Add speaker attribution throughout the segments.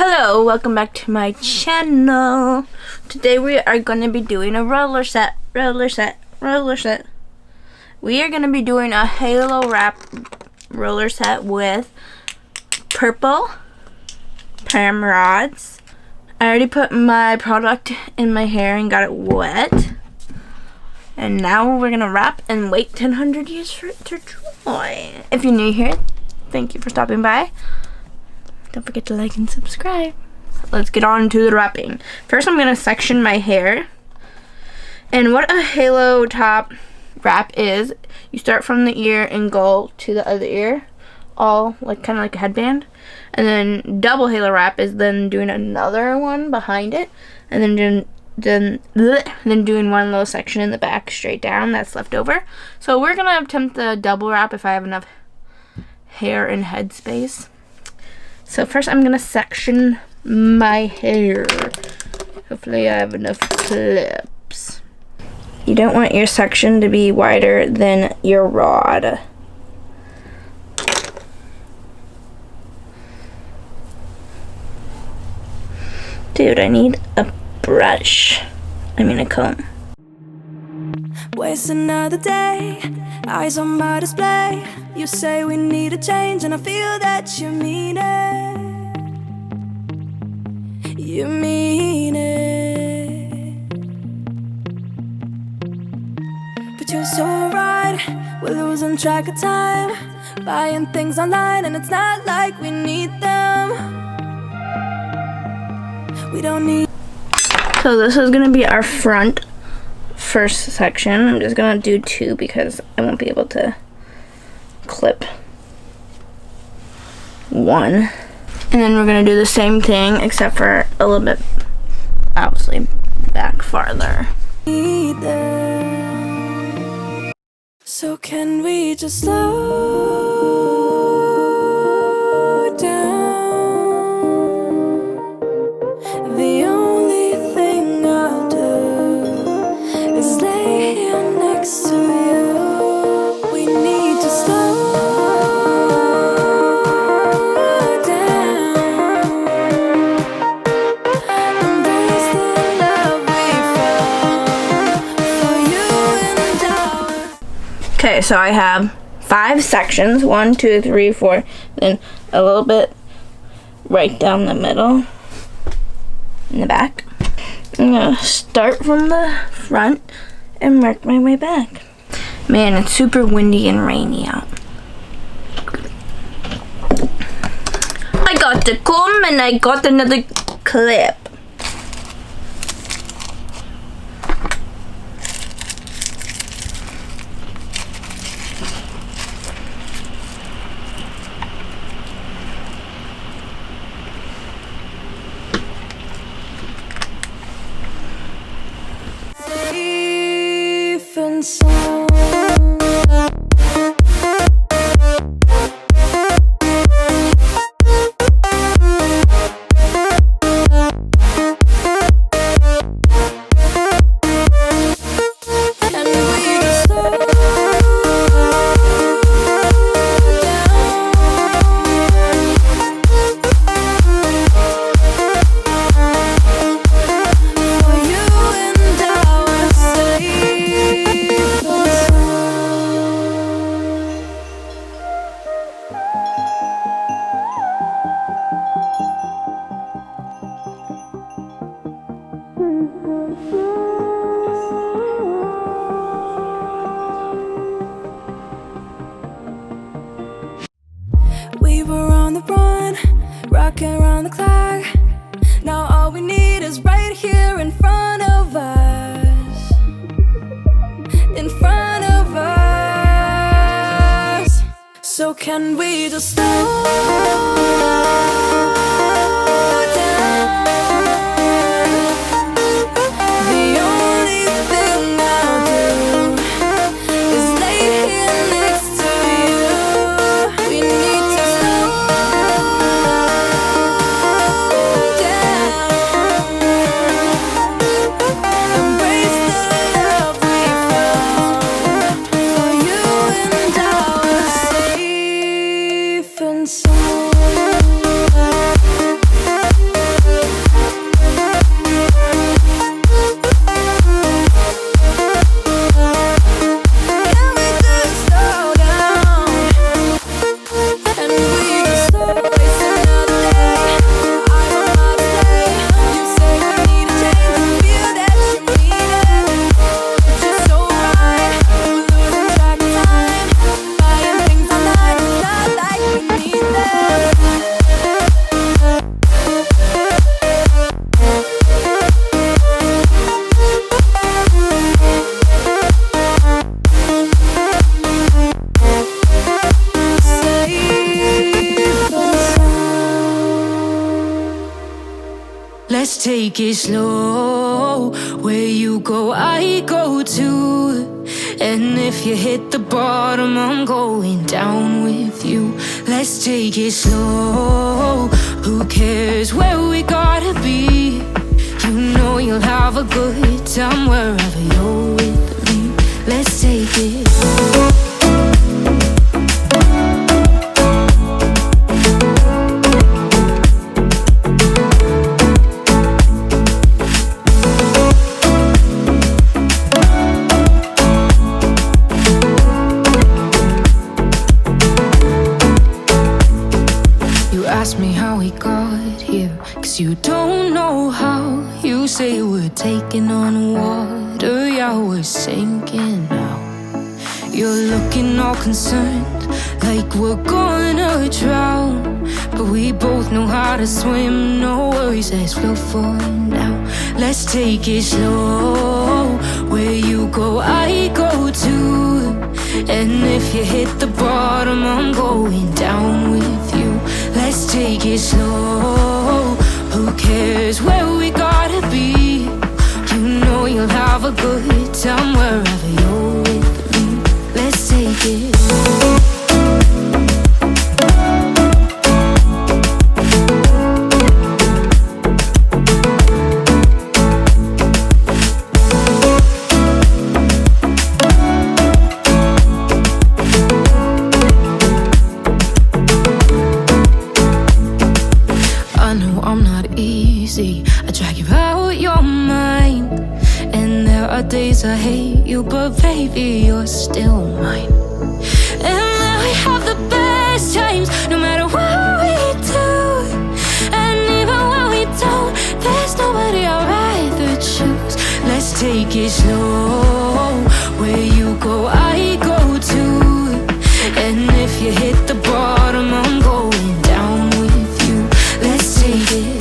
Speaker 1: Hello, welcome back to my channel. Today we are going to be doing a roller set. We are going to be doing a halo wrap roller set with purple perm rods. I already put my product in my hair and got it wet. And now we're going to wrap and wait 100 years for it to dry. If you're new here, thank you for stopping by. Don't forget to like and subscribe. Let's get on to the wrapping. First, I'm going to section my hair. And what a halo top wrap is, you start from the ear and go to the other ear, all like kind of like a headband. And then double halo wrap is then doing another one behind it, and then doing one little section in the back straight down that's left over. So we're going to attempt the double wrap if I have enough hair and head space. So first I'm going to section my hair. Hopefully I have enough clips. You don't want your section to be wider than your rod. Dude, I need a brush. I mean a comb.
Speaker 2: Waste another day, eyes on my display. You say we need a change and I feel that you mean it. You mean it. But you're so right, we're losing track of time, buying things online and it's not like we need them. We don't need.
Speaker 1: So this is going to be our front first section. I'm just going to do two because I won't be able to clip one. And then we're going to do the same thing except for a little bit, obviously, back farther.
Speaker 2: So can we just slow down? The only thing I'll do is lay here next to you. We need to slow down. Embrace the love we found for you and I.
Speaker 1: Okay, so I have 5 sections. 1, 2, 3, 4. Then a little bit right down the middle in the back. I'm gonna start from the front and work my way back. Man, it's super windy and rainy out. I got the comb and I got another clip.
Speaker 2: Safe and sound. We were on the run, rocking around the clock. Now all we need is right here in front of us. In front of us. So can we just slow down? The only thing I'll do is lay here next to you. We need to slow down. Embrace the love we found for you and I. Safe and sound. Let's take it slow. Where you go, I go too. And if you hit the bottom, I'm going down with you. Let's take it slow. Who cares where we gotta be? You know you'll have a good time wherever you're with me. Let's take it. Ask me how we got here, 'cause you don't know how. You say we're taking on water, yeah, we're sinking now. You're looking all concerned, like we're gonna drown. But we both know how to swim, no worries, let's float for now. Let's take it slow. Where you go, I go too. And if you hit the bottom, I'm going down with you. Let's take it slow. Who cares where we gotta be? You know you'll have a good time wherever you're with me. Let's take it. I drag you out your mind, and there are days I hate you, but baby, you're still mine. And then we have the best times, no matter what we do. And even when we don't, there's nobody I'd rather choose. Let's take it slow. Where you go, I go too. And if you hit the bottom, I'm going down with you. Let's take it.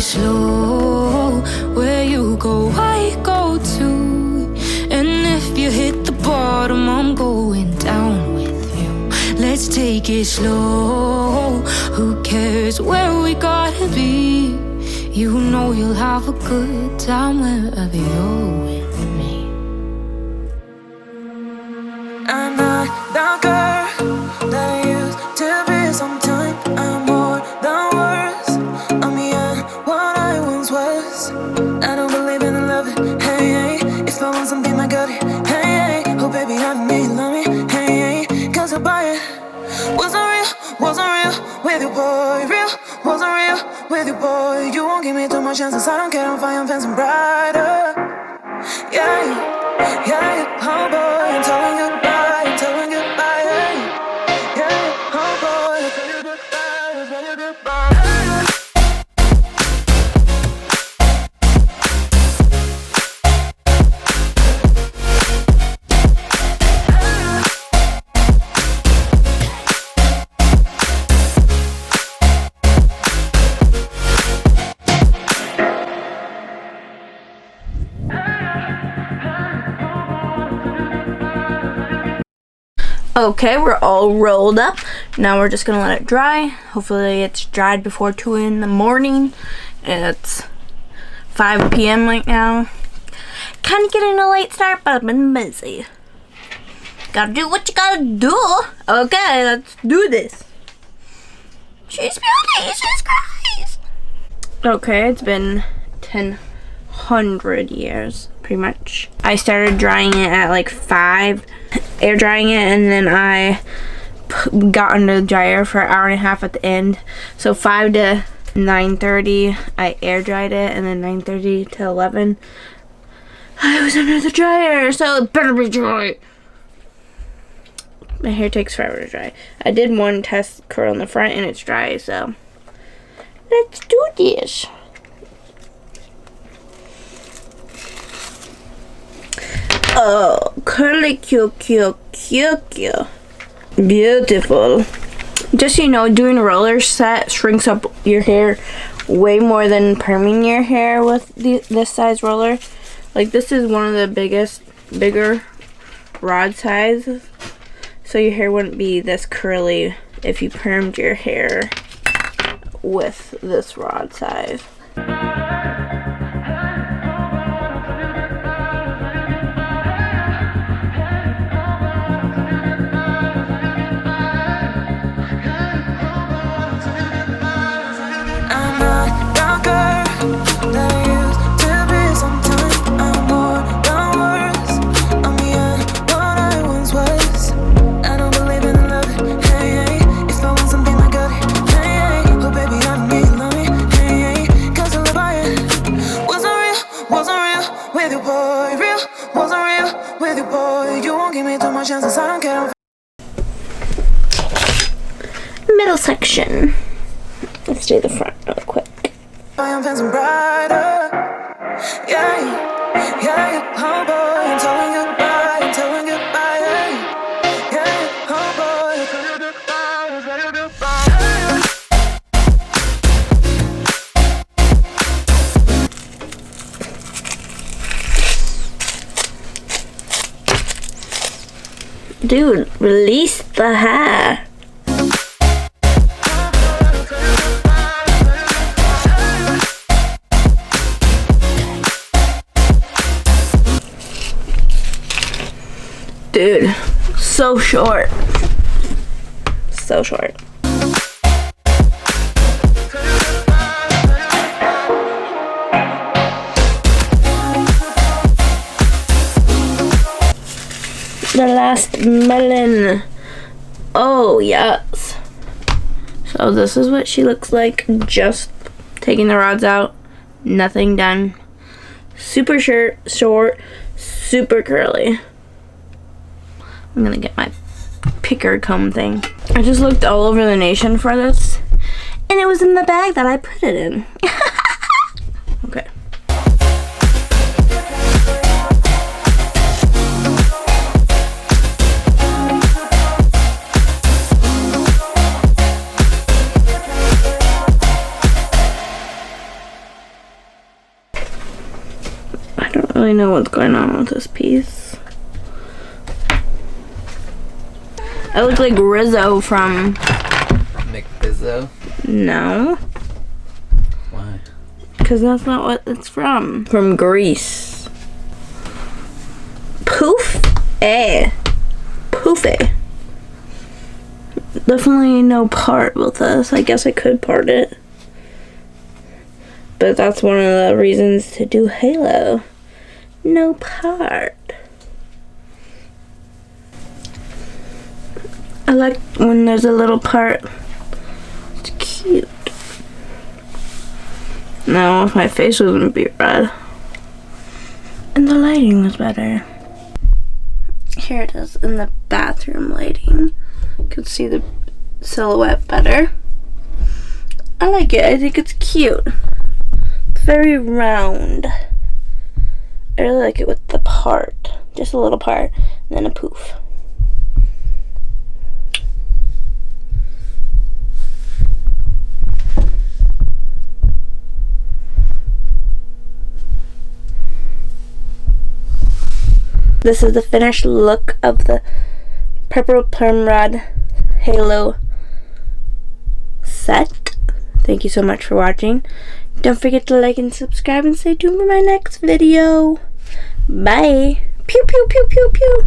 Speaker 2: Slow, where you go, I go too. And if you hit the bottom, I'm going down with you. Let's take it slow. Who cares where we gotta be? You know you'll have a good time wherever you're with me. I'm not the girl that I used to be. Sometime I'm more than words. I'm beyond what I once was. I don't believe in the love, hey, hey. If I want something, I got it, hey, hey. Oh baby, I know you love me, hey, hey. 'Cause your body wasn't real with you, boy. Real, wasn't real with you, boy. You won't give me too much chances, I don't care, I'm fine, I'm fancy brighter. Yeah, yeah, oh boy, I'm telling goodbye, I'm telling goodbye, yeah, yeah, oh boy, I'm telling you goodbye, I'm telling you goodbye.
Speaker 1: Okay, we're all rolled up. Now we're just gonna let it dry. Hopefully it's dried before 2 in the morning. It's 5 p.m. right now. Kind of getting a late start, but I've been busy. Gotta do what you gotta do. Okay, let's do this. She's beauty, Jesus Christ. Okay, it's been 100 years, pretty much. I started drying it at like 5, air drying it, and then I got under the dryer for an hour and a half at the end. So 5 to 9:30 I air dried it, and then 9:30 to 11 I was under the dryer, so it better be dry. My hair takes forever to dry. I did one test curl in the front and it's dry, so let's do this. Oh, curly, cute, cute, cute, cute. Beautiful. Just so you know, doing a roller set shrinks up your hair way more than perming your hair with this size roller. Like, this is one of the bigger rod sizes. So your hair wouldn't be this curly if you permed your hair with this rod size. Middle section. Let's do the front real quick. I am fencing brighter. Yeah, yeah, oh boy, I'm telling you goodbye, I'm telling you goodbye. Yeah, oh boy, I'm telling you goodbye, I'm telling you goodbye. Dude, release the hair. Dude, so short. So short. The last melon. Oh, yes. So this is what she looks like. Just taking the rods out. Nothing done. Super short, super curly. I'm gonna get my picker comb thing. I just looked all over the nation for this, and it was in the bag that I put it in. Okay. I don't really know what's going on with this piece. I look like Rizzo from...
Speaker 3: McBizzo?
Speaker 1: No.
Speaker 3: Why?
Speaker 1: Because that's not what it's from. From Greece. Poof? Poofy. Definitely no part with this. I guess I could part it. But that's one of the reasons to do Halo. No part. I like when there's a little part. It's cute. Now if my face wouldn't be red. And the lighting was better. Here it is in the bathroom lighting. You can see the silhouette better. I like it. I think it's cute. It's very round. I really like it with the part. Just a little part. And then a poof. This is the finished look of the Purple Perm Rod Halo set. Thank you so much for watching. Don't forget to like and subscribe and stay tuned for my next video. Bye. Pew pew pew pew pew.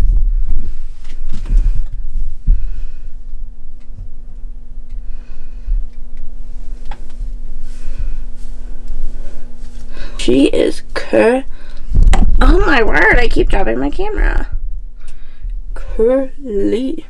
Speaker 1: She is Oh my word, I keep dropping my camera. Curly.